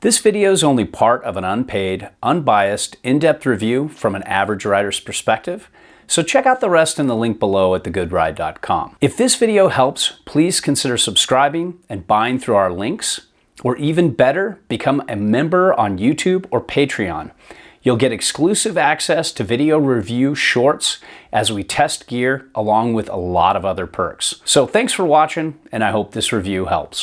This video is only part of an unpaid, unbiased, in-depth review from an average rider's perspective, so check out the rest in the link below at thegoodride.com. If this video helps, please consider subscribing and buying through our links, or even better, become a member on YouTube or Patreon. You'll get exclusive access to video review shorts as we test gear, along with a lot of other perks. So thanks for watching, and I hope this review helps.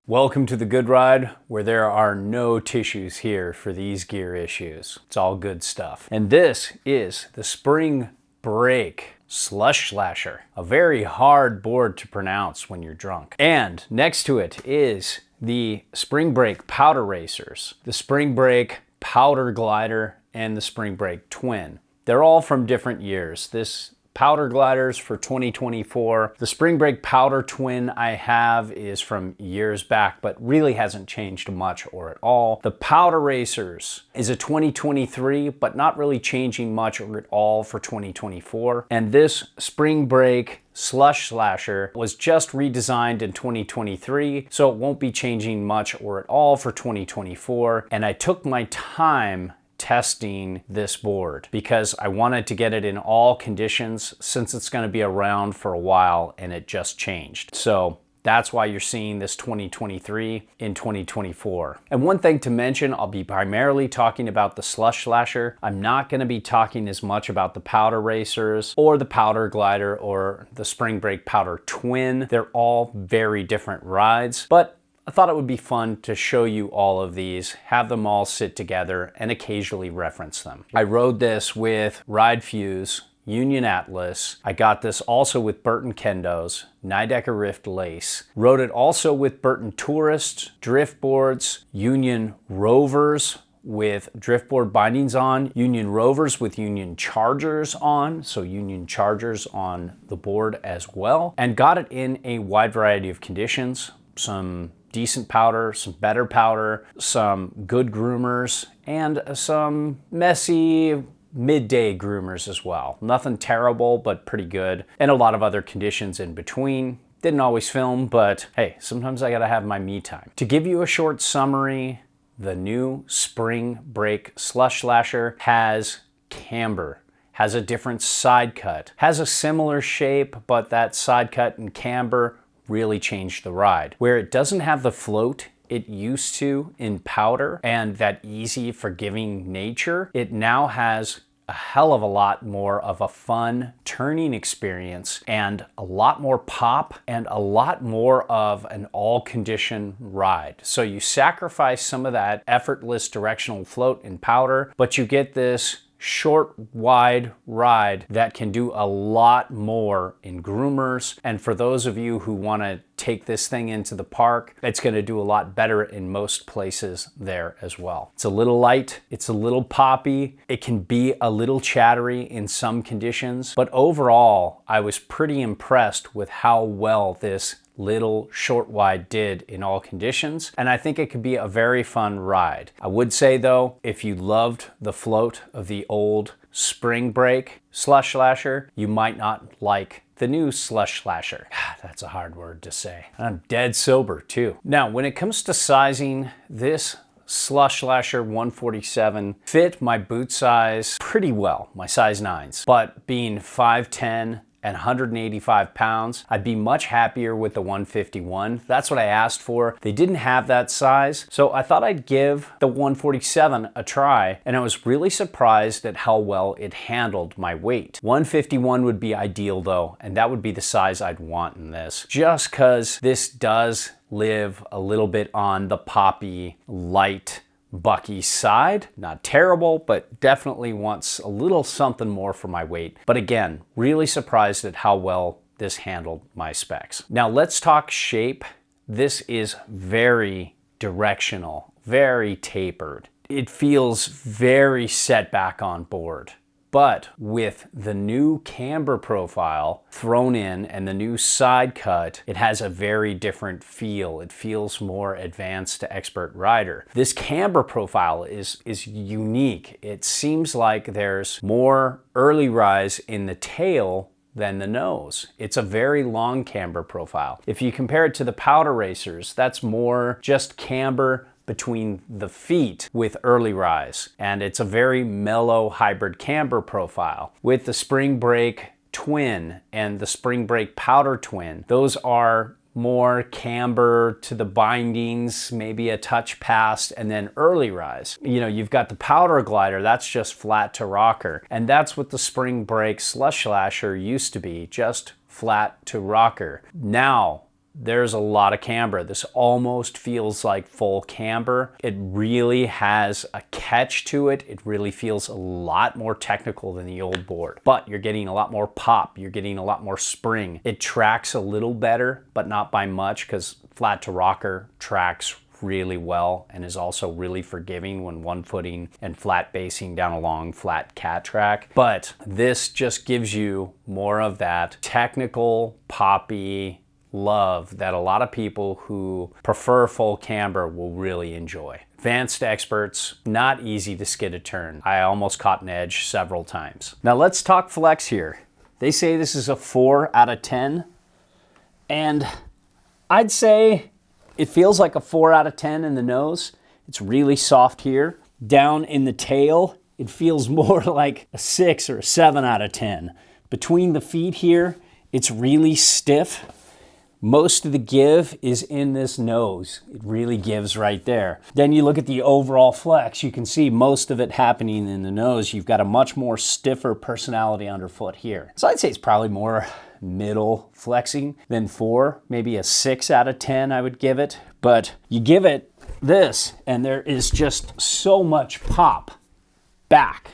Welcome to The Good Ride, where there are no tissues here for these gear issues. It's all good stuff. And this is the Spring Break Slush Slasher, a very hard board to pronounce when you're drunk. And next to it is the Spring Break Powder Racers, the Spring Break Powder Glider, and the Spring Break Twin. They're all from different years. This Powder Gliders for 2024. The Spring Break Powder Twin I have is from years back, but really hasn't changed much or at all. The Powder Racers is a 2023, but not really changing much or at all for 2024. And this Spring Break Slush Slasher was just redesigned in 2023, so it won't be changing much or at all for 2024. And I took my time testing this board because I wanted to get it in all conditions since it's going to be around for a while and it just changed. So that's why you're seeing this 2023 in 2024. And one thing to mention, I'll be primarily talking about the Slush Slasher. I'm not going to be talking as much about the Powder Racers or the Powder Glider or the Spring Break Powder Twin. They're all very different rides, but I thought it would be fun to show you all of these, have them all sit together, and occasionally reference them. I rode this with Ride Fuse, Union Atlas. I got this also with Burton Kendos, Nidecker Rift Lace. Rode it also with Burton Tourist, Drift Boards, Union Rovers with driftboard bindings on, Union Rovers with Union Chargers on, so Union Chargers on the board as well, and got it in a wide variety of conditions, some decent powder, some better powder, some good groomers, and some messy midday groomers as well. Nothing terrible, but pretty good, and a lot of other conditions in between. Didn't always film, but hey, sometimes I gotta have my me time. To give you a short summary, the new Spring Break Slush Slasher has camber, has a different side cut, has a similar shape, but that side cut and camber really changed the ride. Where it doesn't have the float it used to in powder and that easy, forgiving nature, it now has a hell of a lot more of a fun turning experience and a lot more pop and a lot more of an all-condition ride. So you sacrifice some of that effortless directional float in powder, but you get this short, wide ride that can do a lot more in groomers. And for those of you who want to take this thing into the park, it's going to do a lot better in most places there as well. It's a little light, it's a little poppy, it can be a little chattery in some conditions, but overall I was pretty impressed with how well this little short wide did in all conditions, and I think it could be a very fun ride. I would say though, if you loved the float of the old Spring Break Slush Slasher, you might not like the new Slush Slasher. That's a hard word to say. I'm dead sober too. Now, when it comes to sizing, this Slush Slasher 147 fit my boot size pretty well, my size 9s, but being 5'10", and 185 pounds, I'd be much happier with the 151. That's what I asked for. They didn't have that size, so I thought I'd give the 147 a try, and I was really surprised at how well it handled my weight. 151 would be ideal though, and that would be the size I'd want in this, just because this does live a little bit on the poppy, light, bucky side. Not terrible, but definitely wants a little something more for my weight. But again, really surprised at how well this handled my specs. Now let's talk shape. This is very directional, very tapered. It feels very set back on board. But with the new camber profile thrown in and the new side cut, it has a very different feel. It feels more advanced to expert rider. This camber profile is unique. It seems like there's more early rise in the tail than the nose. It's a very long camber profile. If you compare it to the powder racers, that's more just camber between the feet with early rise. And it's a very mellow hybrid camber profile. With the Spring Break Twin and the Spring Break Powder Twin, those are more camber to the bindings, maybe a touch past, and then early rise. You know, you've got the powder glider, that's just flat to rocker. And that's what the Spring Break Slush Slasher used to be, just flat to rocker. Now, there's a lot of camber. This almost feels like full camber. It really has a catch to it. It really feels a lot more technical than the old board, but you're getting a lot more pop. You're getting a lot more spring. It tracks a little better, but not by much, because flat to rocker tracks really well and is also really forgiving when one footing and flat basing down a long flat cat track. But this just gives you more of that technical poppy love that a lot of people who prefer full camber will really enjoy. Advanced experts, not easy to skid a turn. I almost caught an edge several times. Now let's talk flex here. They say this is a 4 out of 10, and I'd say it feels like a 4 out of 10 in the nose. It's really soft here. Down in the tail, it feels more like a 6 or a 7 out of 10. Between the feet here, it's really stiff. Most of the give is in this nose. It really gives right there. Then you look at the overall flex, you can see most of it happening in the nose. You've got a much more stiffer personality underfoot here. So I'd say it's probably more middle flexing than 4, maybe a 6 out of 10 I would give it. But you give it this and there is just so much pop back.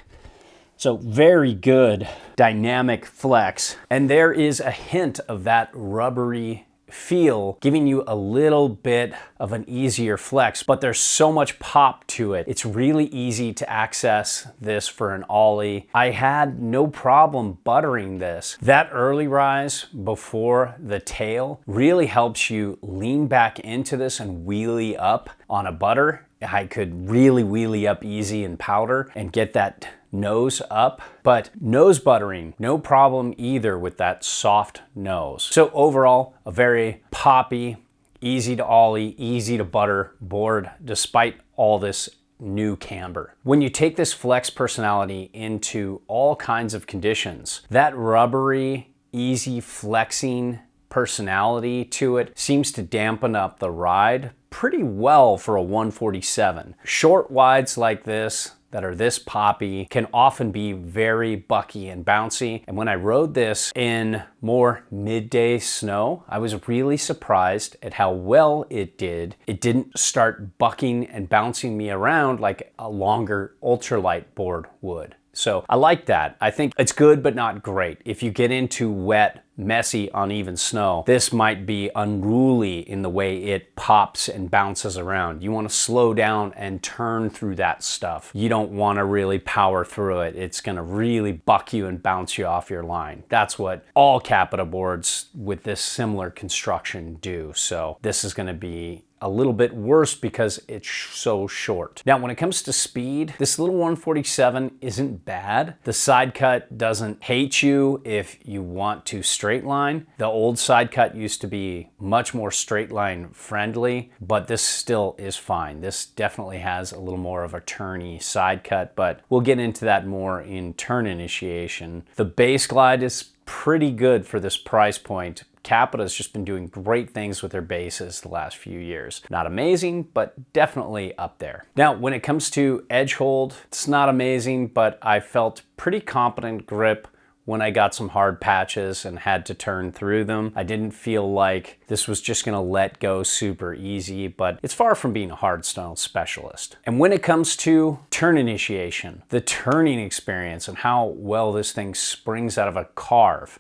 So very good dynamic flex. And there is a hint of that rubbery feel, giving you a little bit of an easier flex, but there's so much pop to it. It's really easy to access this for an ollie. I had no problem buttering this. That early rise before the tail really helps you lean back into this and wheelie up on a butter. I could really wheelie up easy in powder and get that nose up, but nose buttering, no problem either with that soft nose. So overall, a very poppy, easy to ollie, easy to butter board, despite all this new camber. When you take this flex personality into all kinds of conditions, that rubbery, easy flexing personality to it seems to dampen up the ride pretty well for a 147. Short wides like this, that are this poppy, can often be very bucky and bouncy. And when I rode this in more midday snow, I was really surprised at how well it did. It didn't start bucking and bouncing me around like a longer ultralight board would. So I like that. I think it's good, but not great. If you get into wet, messy, uneven snow, this might be unruly in the way it pops and bounces around. You want to slow down and turn through that stuff. You don't want to really power through it. It's going to really buck you and bounce you off your line. That's what all Capita boards with this similar construction do. So this is going to be a little bit worse because it's so short. Now, when it comes to speed, this little 147 isn't bad. The side cut doesn't hate you if you want to straight line. The old side cut used to be much more straight line friendly, but this still is fine. This definitely has a little more of a turny side cut, but we'll get into that more in turn initiation. The base glide is pretty good for this price point. Capita's just been doing great things with their bases the last few years. Not amazing, but definitely up there. Now, when it comes to edge hold, it's not amazing, but I felt pretty competent grip when I got some hard patches and had to turn through them. I didn't feel like this was just gonna let go super easy, but it's far from being a hardstone specialist. And when it comes to turn initiation, the turning experience and how well this thing springs out of a carve,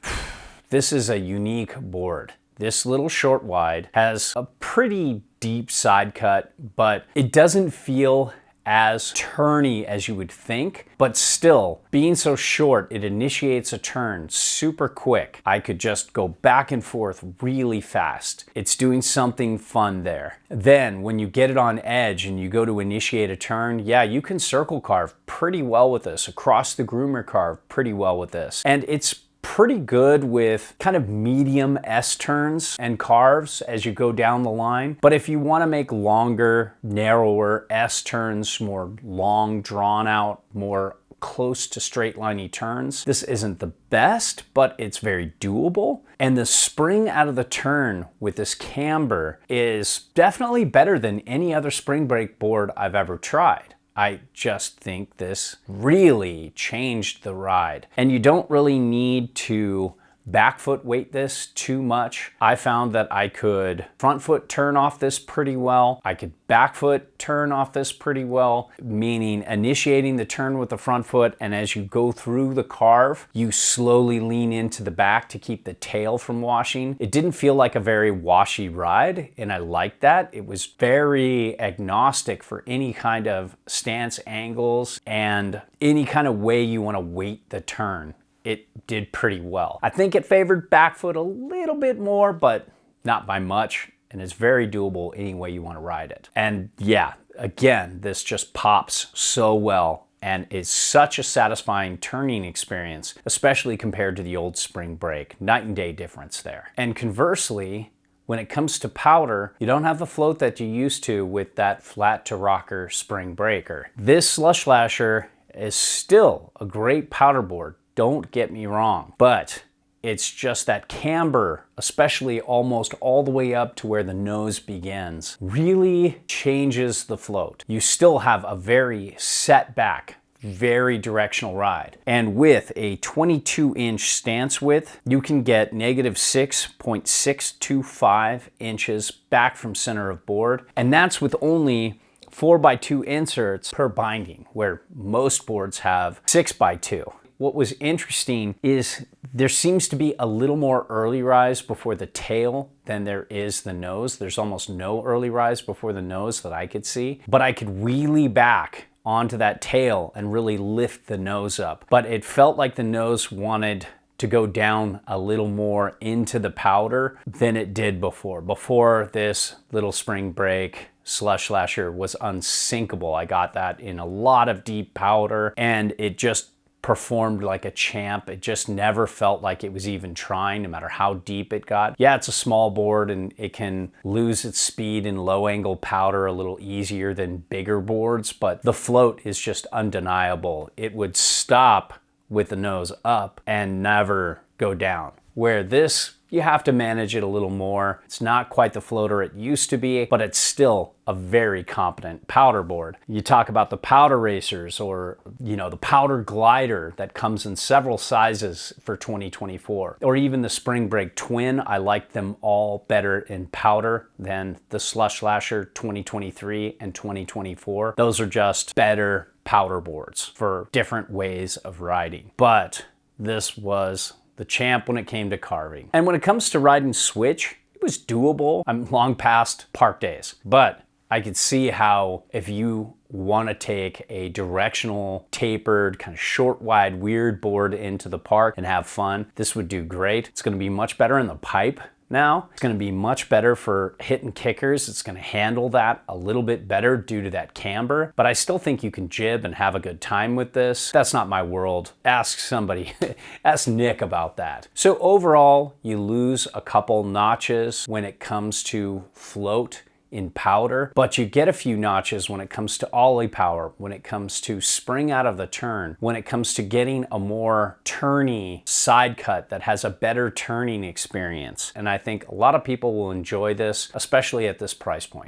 this is a unique board. This little short wide has a pretty deep side cut, but it doesn't feel as turny as you would think, but still, being so short, it initiates a turn super quick. I could just go back and forth really fast. It's doing something fun there. Then when you get it on edge and you go to initiate a turn, yeah, you can circle carve pretty well with this, across the groomer carve pretty well with this. And it's pretty good with kind of medium S turns and carves as you go down the line. But if you want to make longer, narrower S turns, more long, drawn out, more close to straight liney turns, this isn't the best, but it's very doable. And the spring out of the turn with this camber is definitely better than any other spring brake board I've ever tried. I just think this really changed the ride. And you don't really need to back foot weight this too much. I found that I could front foot turn off this pretty well. I could back foot turn off this pretty well, meaning initiating the turn with the front foot, and as you go through the carve, you slowly lean into the back to keep the tail from washing. It didn't feel like a very washy ride, and I liked that. It was very agnostic for any kind of stance angles and any kind of way you want to weight the turn. It did pretty well. I think it favored back foot a little bit more, but not by much, and it's very doable any way you want to ride it. And yeah, again, this just pops so well, and it's such a satisfying turning experience, especially compared to the old spring brake. Night and day difference there. And conversely, when it comes to powder, you don't have the float that you used to with that flat to rocker spring breaker. This Slush Lasher is still a great powder board. Don't get me wrong, but it's just that camber, especially almost all the way up to where the nose begins, really changes the float. You still have a very set back, very directional ride. And with a 22-inch stance width, you can get negative 6.625 inches back from center of board. And that's with only 4x2 inserts per binding, where most boards have 6x2. What was interesting is there seems to be a little more early rise before the tail than there is the nose. There's almost no early rise before the nose that I could see, but I could wheelie back onto that tail and really lift the nose up. But it felt like the nose wanted to go down a little more into the powder than it did before. Before, this little spring brake Slush Lasher was unsinkable. I got that in a lot of deep powder, and it just performed like a champ. It just never felt like it was even trying, no matter how deep it got. Yeah, it's a small board and it can lose its speed in low angle powder a little easier than bigger boards, but the float is just undeniable. It would stop with the nose up and never go down. Where this, you have to manage it a little more. It's not quite the floater it used to be, but it's still a very competent powder board. You talk about the powder racers, or the powder glider that comes in several sizes for 2024, or even the spring brake twin. I like them all better in powder than the Slush Lasher 2023 and 2024. Those are just better powder boards for different ways of riding. But this was the champ when it came to carving. And when it comes to riding switch, it was doable. I'm long past park days, but I could see how if you want to take a directional, tapered, kind of short, wide, weird board into the park and have fun, this would do great. It's going to be much better in the pipe now. It's going to be much better for hitting kickers. It's going to handle that a little bit better due to that camber, but I still think you can jib and have a good time with this. That's not my world. Ask somebody, ask Nick about that. So overall, you lose a couple notches when it comes to float in powder, but you get a few notches when it comes to ollie power, when it comes to spring out of the turn, when it comes to getting a more turny side cut that has a better turning experience. And I think a lot of people will enjoy this, especially at this price point.